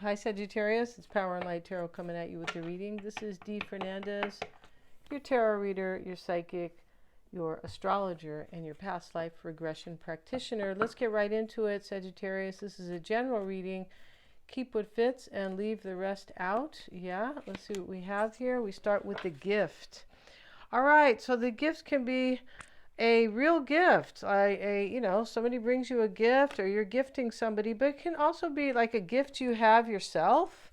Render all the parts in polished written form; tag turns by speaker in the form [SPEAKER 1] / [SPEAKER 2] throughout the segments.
[SPEAKER 1] Hi, Sagittarius. It's Power and Light Tarot coming at you with the reading. This is Dee Fernandez, your tarot reader, your psychic, your astrologer, and your past life regression practitioner. Let's get right into it, Sagittarius. This is a general reading. Keep what fits and leave the rest out. Yeah, let's see what we have here. We start with the gift. All right, so the gifts can be a real gift, somebody brings you a gift or you're gifting somebody, but it can also be like a gift you have yourself.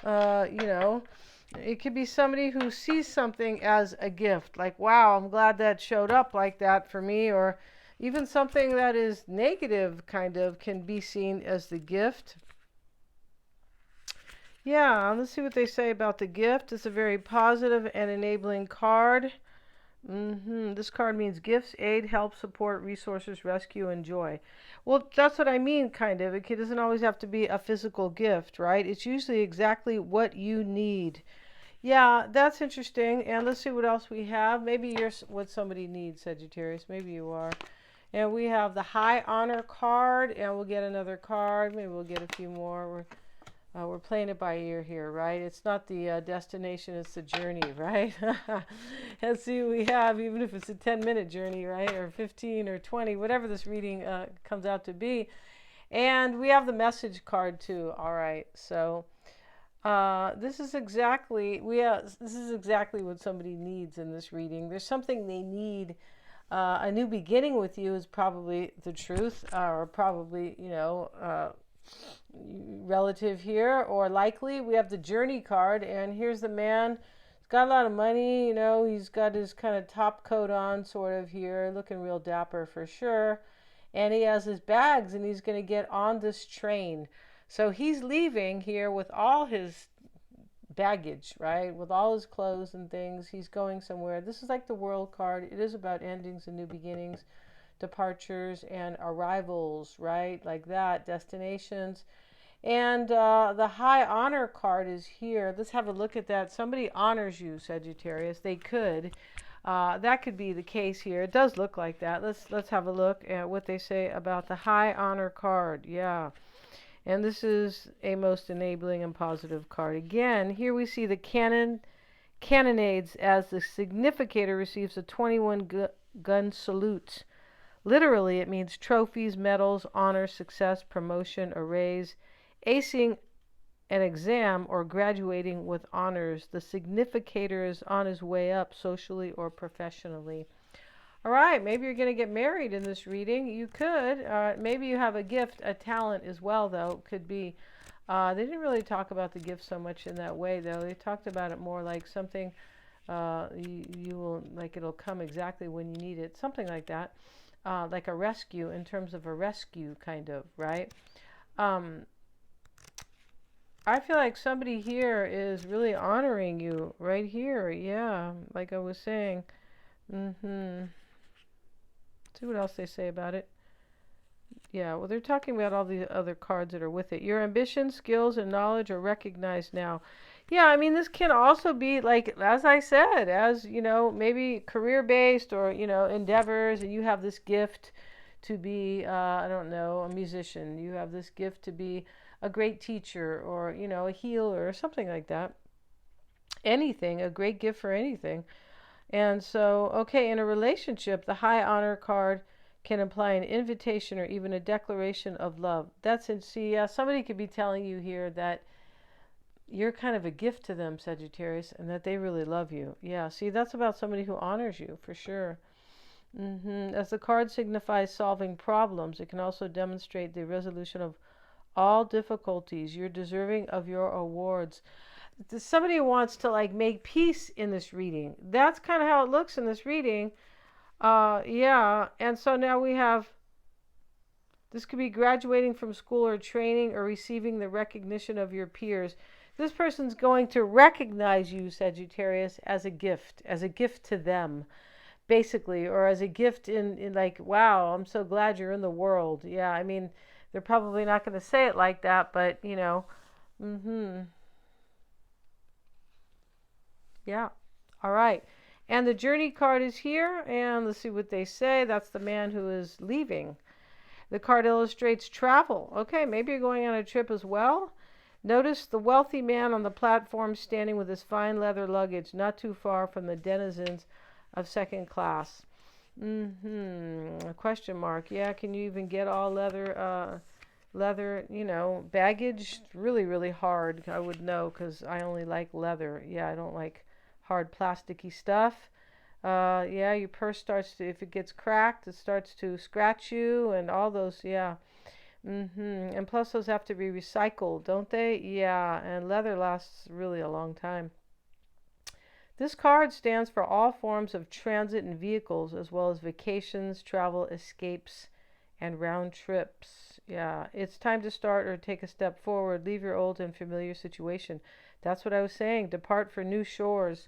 [SPEAKER 1] It could be somebody who sees something as a gift, like, wow, I'm glad that showed up like that for me, or even something that is negative kind of can be seen as the gift. Yeah, let's see what they say about the gift. It's a very positive and enabling card. This card means gifts, aid, help, support, resources, rescue, and joy. Well, that's what I mean, kind of. It doesn't always have to be a physical gift, right? It's usually exactly what you need. Yeah, that's interesting. And let's see what else we have. Maybe you're what somebody needs, Sagittarius. Maybe you are. And we have the High Honor card, and we'll get another card. Maybe we'll get a few more. We're playing it by ear here, right? It's not the destination, it's the journey, right? Let's see what we have, even if it's a 10-minute journey, right? Or 15 or 20, whatever this reading comes out to be. And we have the message card too. All right, so this is exactly what somebody needs in this reading. There's something they need. A new beginning with you is probably the truth, or probably, relative here, or likely. We have the journey card, and here's the man. He's got a lot of money, he's got his kind of top coat on sort of here, looking real dapper for sure, and he has his bags and he's going to get on this train. So he's leaving here with all his baggage, right, with all his clothes and things. He's going somewhere. This is like the World card. It is about endings and new beginnings, departures and arrivals, right, like that, destinations. And the High Honor card is here. Let's have a look at that. Somebody honors you, Sagittarius. They could. That could be the case here. It does look like that. Let's have a look at what they say about the High Honor card. Yeah. And this is a most enabling and positive card. Again, here we see the cannonades as the significator receives a 21-gun salute. Literally, it means trophies, medals, honor, success, promotion, or raise, acing an exam, or graduating with honors. The significator is on his way up socially or professionally. All right, maybe you're going to get married in this reading. You could. Maybe you have a gift, a talent as well, though. Could be. They didn't really talk about the gift so much in that way, though. They talked about it more like something you will, like it'll come exactly when you need it. Something like that. Like a rescue, in terms of a rescue, kind of, right? I feel like somebody here is really honoring you right here. Yeah, like I was saying. See what else they say about it. Yeah, well, they're talking about all the other cards that are with it. Your ambition, skills, and knowledge are recognized now. Yeah, I mean, this can also be like, as I said, as, maybe career-based or, endeavors, and you have this gift to be, I don't know, a musician. You have this gift to be a great teacher or, a healer or something like that. Anything, a great gift for anything. And so, okay, in a relationship, the High Honor card can imply an invitation or even a declaration of love. That's in, see, somebody could be telling you here that you're kind of a gift to them, Sagittarius, and that they really love you. Yeah, see, that's about somebody who honors you, for sure. As the card signifies solving problems, it can also demonstrate the resolution of all difficulties. You're deserving of your awards. Somebody wants to like make peace in this reading. That's kind of how it looks in this reading. Yeah, and so now we have, this could be graduating from school or training or receiving the recognition of your peers. This person's going to recognize you, Sagittarius, as a gift to them, basically, or as a gift in like, wow, I'm so glad you're in the world. Yeah, I mean, they're probably not going to say it like that, but, Yeah. All right. And the journey card is here. And let's see what they say. That's the man who is leaving. The card illustrates travel. Okay, maybe you're going on a trip as well. Notice the wealthy man on the platform standing with his fine leather luggage, not too far from the denizens of second class. A question mark. Yeah, can you even get all leather, baggage? Really, really hard. I would know because I only like leather. Yeah, I don't like hard plasticky stuff. Yeah, your purse starts to, if it gets cracked, it starts to scratch you and all those, yeah. And plus those have to be recycled, don't they? Yeah, and leather lasts really a long time. This card stands for all forms of transit and vehicles, as well as vacations, travel, escapes, and round trips. Yeah, it's time to start or take a step forward. Leave your old and familiar situation. That's what I was saying. Depart for new shores.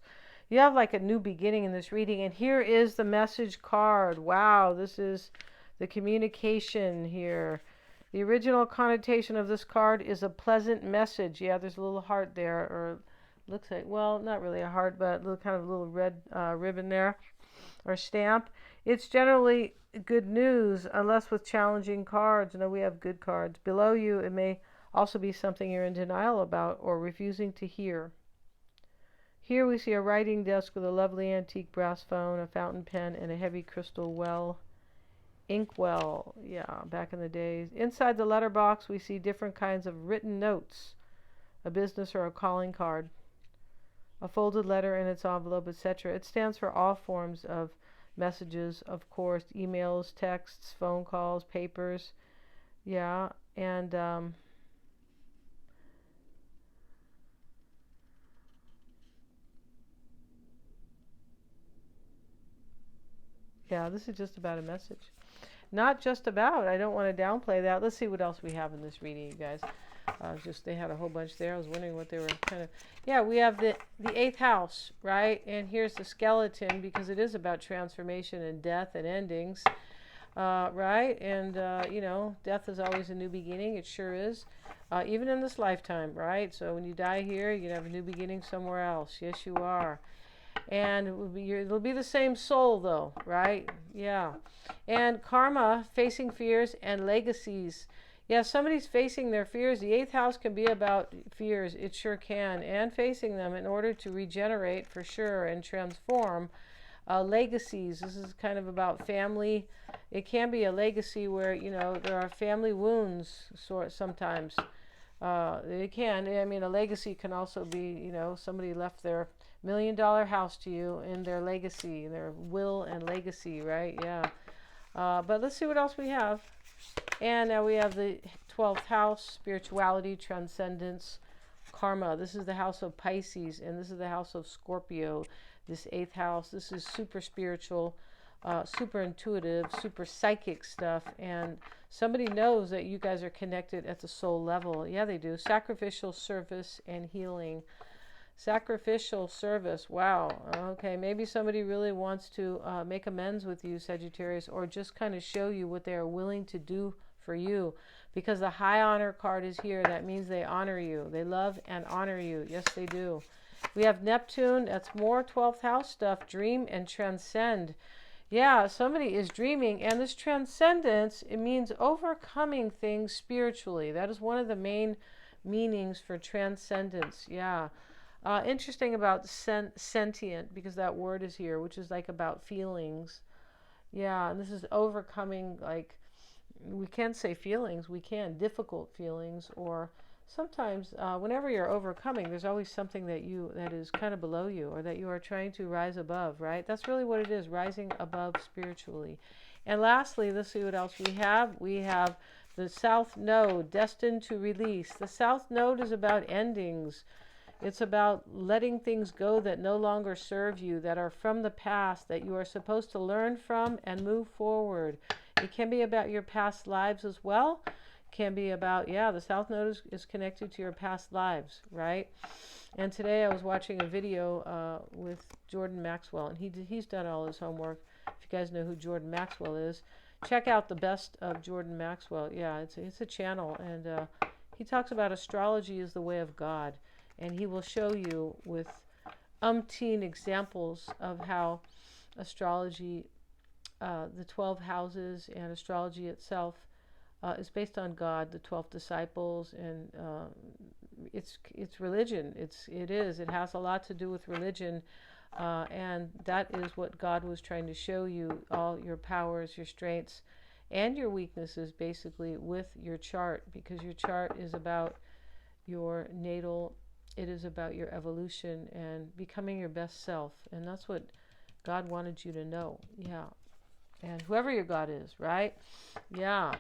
[SPEAKER 1] You have like a new beginning in this reading. And here is the message card. Wow, this is the communication here. The original connotation of this card is a pleasant message. Yeah, there's a little heart there, or looks like, well, not really a heart, but a little kind of a little red ribbon there, or stamp. It's generally good news, unless with challenging cards. No, we have good cards. Below you, it may also be something you're in denial about or refusing to hear. Here we see a writing desk with a lovely antique brass phone, a fountain pen, and a heavy crystal well. Inkwell, yeah, back in the days. Inside the letterbox, we see different kinds of written notes, a business or a calling card, a folded letter in its envelope, etc. It stands for all forms of messages, of course, emails, texts, phone calls, papers, yeah, and yeah, this is just about a message. Not just about. I don't want to downplay that. Let's see what else we have in this reading, you guys. Just they had a whole bunch there. I was wondering what they were kind of. Yeah, we have the eighth house, right? And here's the skeleton, because it is about transformation and death and endings, right? And death is always a new beginning. It sure is, even in this lifetime, right? So when you die here, you have a new beginning somewhere else. Yes, you are. And it'll be the same soul, though, right? Yeah. And karma, facing fears, and legacies. Yeah, somebody's facing their fears. The eighth house can be about fears. It sure can. And facing them in order to regenerate, for sure, and transform. Legacies. This is kind of about family. It can be a legacy where, there are family wounds sometimes. It can. I mean, a legacy can also be, somebody left their $1 million house to you in their legacy, their will and legacy, right? Yeah. But let's see what else we have. And now we have the 12th house, spirituality, transcendence, karma. This is the house of Pisces, and this is the house of Scorpio. This 8th house, this is super spiritual, super intuitive, super psychic stuff. And somebody knows that you guys are connected at the soul level. Yeah, they do. Sacrificial service and healing. Sacrificial service. Wow. Okay, maybe somebody really wants to make amends with you, Sagittarius, or just kind of show you what they are willing to do for you. Because the high honor card is here. That means they honor you. They love and honor you. Yes, they do. We have Neptune. That's more 12th house stuff. Dream and transcend. Yeah, somebody is dreaming. And this transcendence, it means overcoming things spiritually. That is one of the main meanings for transcendence. Yeah. Interesting about sentient, because that word is here, which is like about feelings. Yeah, and this is overcoming, like, we can say feelings, we can, difficult feelings, or sometimes whenever you're overcoming, there's always something that is kind of below you, or that you are trying to rise above, right? That's really what it is, rising above spiritually. And lastly, let's see what else we have. We have the South Node, destined to release. The South Node is about endings. It's about letting things go that no longer serve you, that are from the past, that you are supposed to learn from and move forward. It can be about your past lives as well. It can be about, yeah, the South Node is connected to your past lives, right? And today I was watching a video with Jordan Maxwell, and he's done all his homework. If you guys know who Jordan Maxwell is, check out the best of Jordan Maxwell. Yeah, it's a channel, and he talks about astrology is the way of God. And he will show you with umpteen examples of how astrology, the 12 houses and astrology itself, is based on God, the 12 disciples, and it's religion. It has a lot to do with religion, and that is what God was trying to show you, all your powers, your strengths, and your weaknesses, basically, with your chart, because your chart is about your natal, it is about your evolution and becoming your best self, and that's what God wanted you to know. Yeah. And whoever your God is, right? Yeah.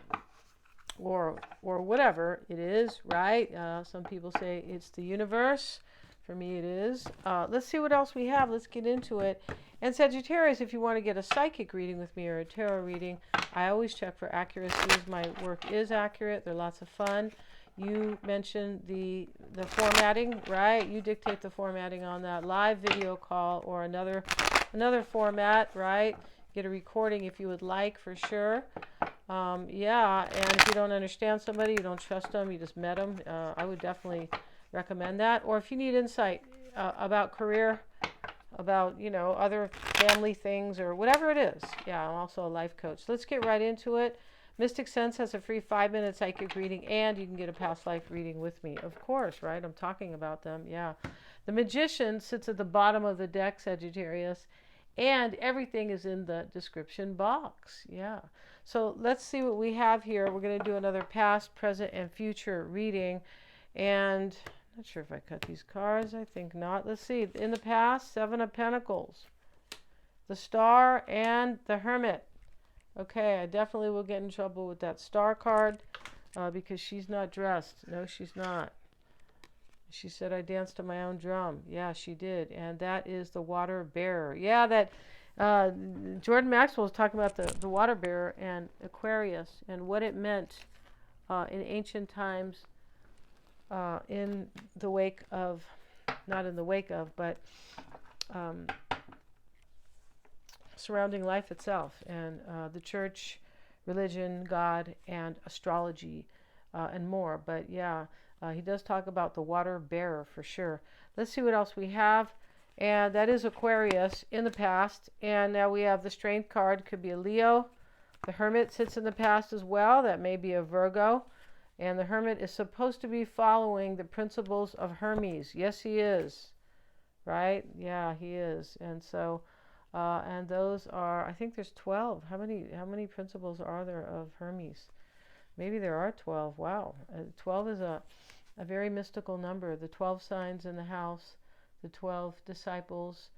[SPEAKER 1] Or whatever it is, right? Some people say it's the universe. For me, it is. Let's see what else we have. Let's get into it. And Sagittarius, if you want to get a psychic reading with me or a tarot reading, I always check for accuracies. My work is accurate. They're lots of fun. You mentioned the formatting, right? You dictate the formatting on that live video call or another format, right? Get a recording if you would like, for sure. Yeah, and if you don't understand somebody, you don't trust them, you just met them, I would definitely recommend that. Or if you need insight about career, about, other family things or whatever it is. Yeah, I'm also a life coach. Let's get right into it. Mystic Sense has a free 5-minute psychic reading, and you can get a past life reading with me. Of course, right? I'm talking about them. Yeah. The Magician sits at the bottom of the deck, Sagittarius, and everything is in the description box. Yeah. So let's see what we have here. We're going to do another past, present, and future reading. And I'm not sure if I cut these cards. I think not. Let's see. In the past, 7 of Pentacles, the Star, and the Hermit. Okay, I definitely will get in trouble with that Star card because she's not dressed. No, she's not. She said I danced to my own drum. Yeah, she did. And that is the water bearer. Yeah, that Jordan Maxwell was talking about the water bearer and Aquarius and what it meant in ancient times in the wake of, not in the wake of, but surrounding life itself, and the church, religion, God, and astrology, and more. But yeah, he does talk about the water bearer for sure. Let's see what else we have. And that is Aquarius in the past. And now we have the Strength card. Could be a Leo. The Hermit sits in the past as well. That may be a Virgo. And the Hermit is supposed to be following the principles of Hermes. Yes, he is. Right? Yeah, he is. And so, and those are, I think there's 12. How many principles are there of Hermes? Maybe there are 12. Wow. 12 is a very mystical number. The 12 signs in the house, the 12 disciples,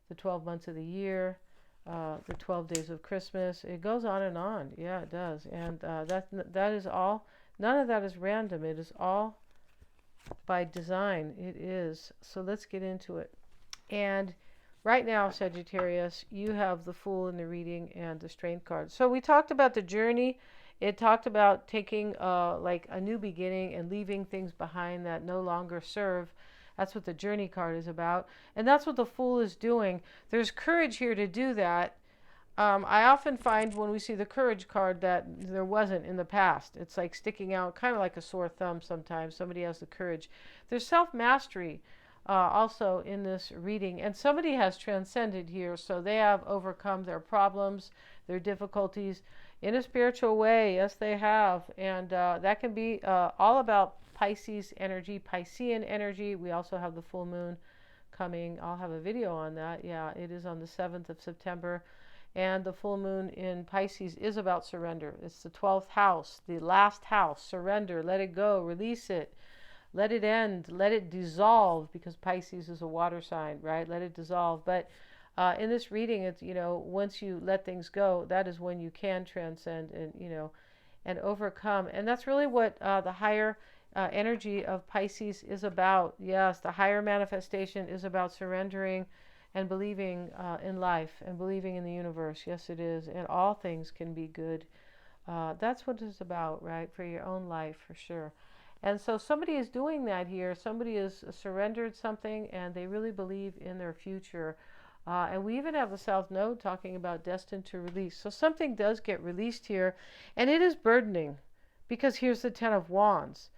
[SPEAKER 1] the 12 months of the year, the 12 days of Christmas. It goes on and on. Yeah, it does. And that is all. None of that is random. It is all by design. It is. So let's get into it. And right now, Sagittarius, you have the Fool in the reading and the Strength card. So we talked about the journey. It talked about taking like a new beginning and leaving things behind that no longer serve. That's what the Journey card is about. And that's what the Fool is doing. There's courage here to do that. I often find when we see the Courage card that there wasn't in the past. It's like sticking out, kind of like a sore thumb sometimes. Somebody has the courage. There's self-mastery also in this reading. And somebody has transcended here. So they have overcome their problems, their difficulties in a spiritual way. Yes, they have. And that can be all about Pisces energy, Piscean energy. We also have the full moon coming. I'll have a video on that. Yeah, it is on the 7th of September. And the full moon in Pisces is about surrender. It's the 12th house, the last house. Surrender, let it go, release it, let it end, let it dissolve, because Pisces is a water sign, right? Let it dissolve. But in this reading, it's, once you let things go, that is when you can transcend and, and overcome. And that's really what the higher energy of Pisces is about. Yes, the higher manifestation is about surrendering and believing in life and believing in the universe. Yes, it is. And all things can be good. That's what it's about, right? For your own life, for sure. And so somebody is doing that here. Somebody has surrendered something and they really believe in their future. And we even have the South Node talking about destined to release. So something does get released here. And it is burdening because here's the 10 of Wands.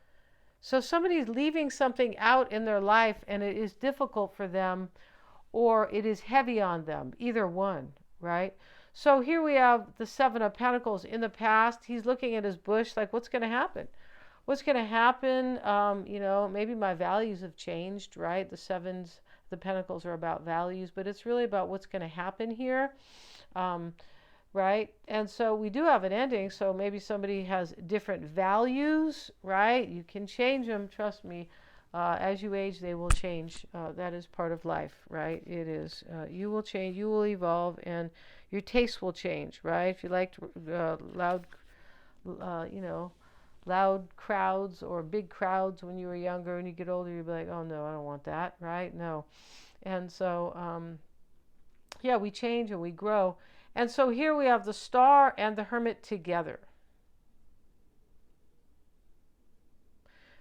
[SPEAKER 1] So somebody's leaving something out in their life and it is difficult for them, or it is heavy on them, either one, right? So here we have the 7 of Pentacles in the past. He's looking at his bush like, what's going to happen? what's going to happen, maybe my values have changed, right? The pentacles are about values, but it's really about what's going to happen here. Right? And so we do have an ending, so maybe somebody has different values, right? You can change them, trust me. As you age, they will change. That is part of life, right? It is. You will change, you will evolve, and your tastes will change, right? If you liked loud crowds or big crowds when you were younger, and you get older, you'll be like, oh no, I don't want that, right? No. And so, we change and we grow. And so here we have the Star and the Hermit together.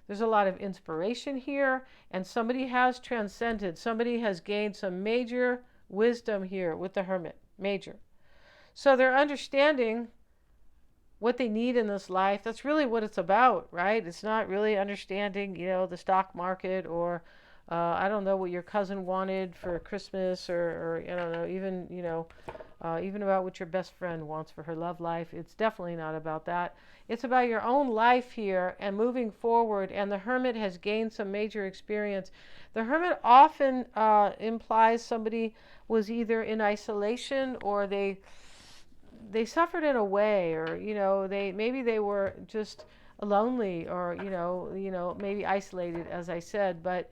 [SPEAKER 1] There's a lot of inspiration here, and somebody has transcended. Somebody has gained some major wisdom here with the Hermit. Major. So they're understanding what they need in this life. That's really what it's about, right? It's not really understanding, the stock market, or I don't know what your cousin wanted for Christmas, or I don't know, even about what your best friend wants for her love life. It's definitely not about that. It's about your own life here and moving forward. And the Hermit has gained some major experience. The Hermit often implies somebody was either in isolation, or they suffered in a way, or maybe they were just lonely, or maybe isolated, as I said. But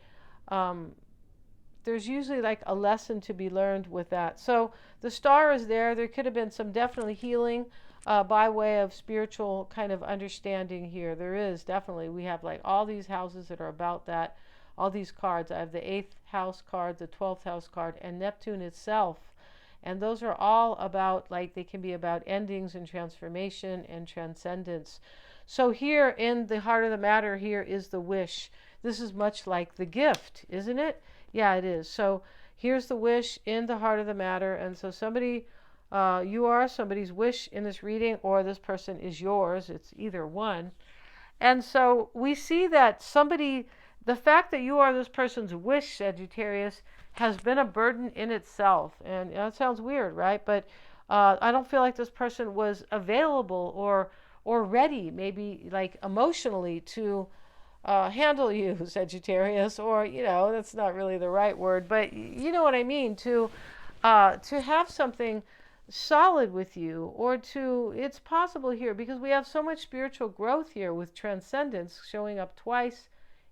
[SPEAKER 1] there's usually like a lesson to be learned with that. So the Star is there. There could have been some definitely healing by way of spiritual kind of understanding here. There is definitely. We have like all these houses that are about that, all these cards. I have the 8th house card, the 12th house card, and Neptune itself. And those are all about, like, they can be about endings and transformation and transcendence. So here in the heart of the matter, here is the wish. This is much like the gift, isn't it? Yeah, it is. So here's the wish in the heart of the matter. And so somebody, you are somebody's wish in this reading, or this person is yours. It's either one. And so we see that the fact that you are this person's wish, Sagittarius, has been a burden in itself. And that sounds weird, right? But I don't feel like this person was available or ready, maybe like emotionally, to handle you, Sagittarius, or that's not really the right word, but you know what I mean, to have something solid with you, or it's possible here because we have so much spiritual growth here with transcendence showing up twice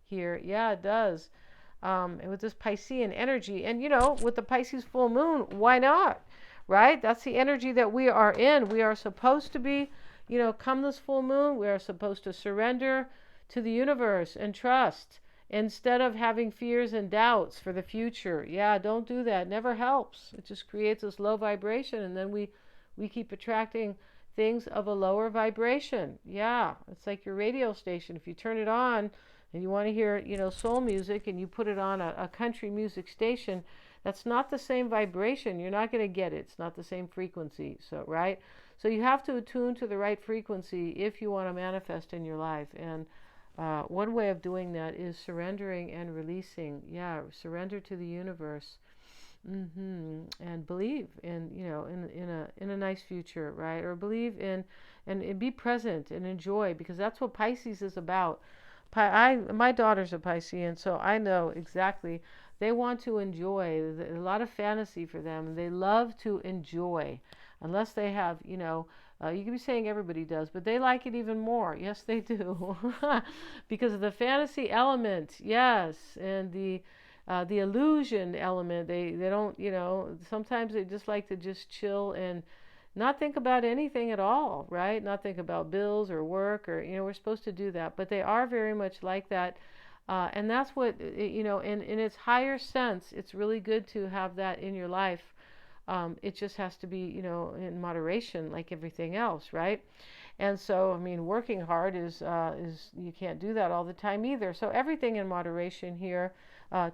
[SPEAKER 1] here. Yeah, it does. And with this Piscean energy, and with the Pisces full moon, why not, right? That's the energy that we are in. We are supposed to be, come this full moon, we are supposed to surrender to the universe and trust, instead of having fears and doubts for the future. Yeah, don't do that. It never helps. It just creates this low vibration, and then we keep attracting things of a lower vibration. Yeah, it's like your radio station. If you turn it on and you want to hear, soul music, and you put it on a country music station, that's not the same vibration. You're not going to get it. It's not the same frequency. So, right? So you have to attune to the right frequency if you want to manifest in your life. And one way of doing that is surrendering and releasing. Yeah, surrender to the universe, and believe in in a nice future, right? Or believe in and be present and enjoy, because that's what Pisces is about. My daughter's a Piscean, so I know exactly. They want to enjoy. There's a lot of fantasy for them. They love to enjoy, unless they have you can be saying everybody does, but they like it even more. Yes, they do. Because of the fantasy element, yes, and the illusion element. They don't, sometimes they just like to just chill and not think about anything at all, right? Not think about bills or work, or, we're supposed to do that, but they are very much like that. And that's what, in its higher sense, it's really good to have that in your life. It just has to be, in moderation, like everything else, right? And so, working hard is you can't do that all the time either. So everything in moderation here,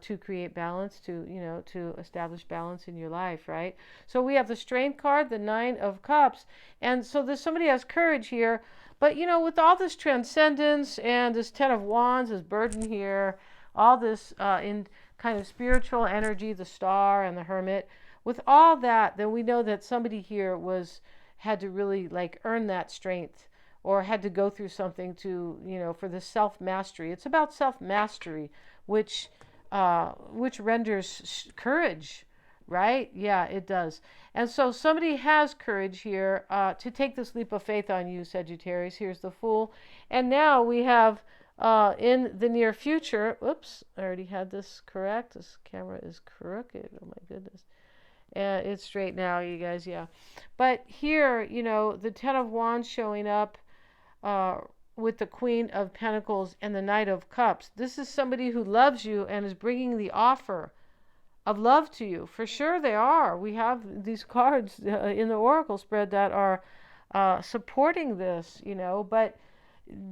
[SPEAKER 1] to create balance, to establish balance in your life, right? So we have the Strength card, the 9 of Cups, and so somebody has courage here, but with all this transcendence and this 10 of Wands, this burden here, all this in kind of spiritual energy, the Star and the Hermit. With all that, then we know that somebody here had to really like earn that strength or had to go through something to, for the self-mastery. It's about self-mastery, which renders courage, right? Yeah, it does. And so somebody has courage here to take this leap of faith on you, Sagittarius. Here's the Fool. And now we have in the near future, oops, I already had this correct. This camera is crooked. Oh my goodness. And it's straight now, you guys, yeah. But here, the Ten of Wands showing up uh, with the Queen of Pentacles and the Knight of Cups. This is somebody who loves you and is bringing the offer of love to you. For sure they are. We have these cards in the Oracle spread that are supporting this, but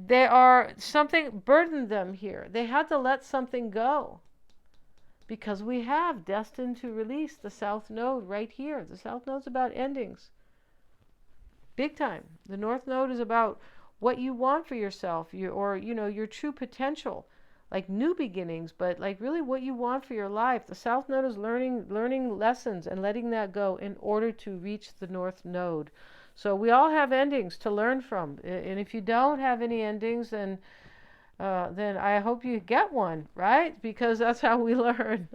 [SPEAKER 1] they are, something burdened them here. They had to let something go. Because we have destined to release the South Node right here. The South Node's about endings. Big time. The North Node is about what you want for yourself, your true potential. Like new beginnings, but like really what you want for your life. The South Node is learning lessons and letting that go in order to reach the North Node. So we all have endings to learn from. And if you don't have any endings, then I hope you get one, right? Because that's how we learn.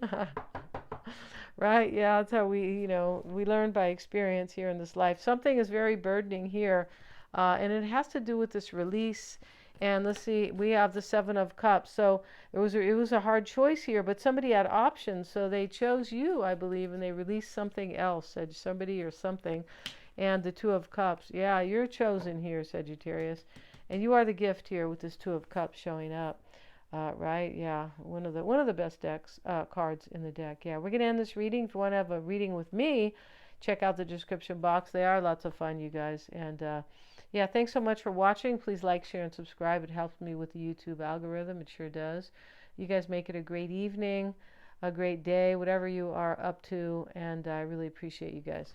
[SPEAKER 1] Right? Yeah, that's how we learn by experience here in this life. Something is very burdening here, and it has to do with this release. And let's see, we have the Seven of Cups. So it was a hard choice here, but somebody had options, so they chose you, I believe, and they released something else, somebody or something. And the Two of Cups. Yeah, you're chosen here, Sagittarius. And you are the gift here with this Two of Cups showing up, right? Yeah, one of the best cards in the deck. Yeah, we're gonna end this reading. If you want to have a reading with me, check out the description box. They are lots of fun, you guys. And yeah, thanks so much for watching. Please like, share, and subscribe. It helps me with the YouTube algorithm. It sure does. You guys make it a great evening, a great day, whatever you are up to. And I really appreciate you guys.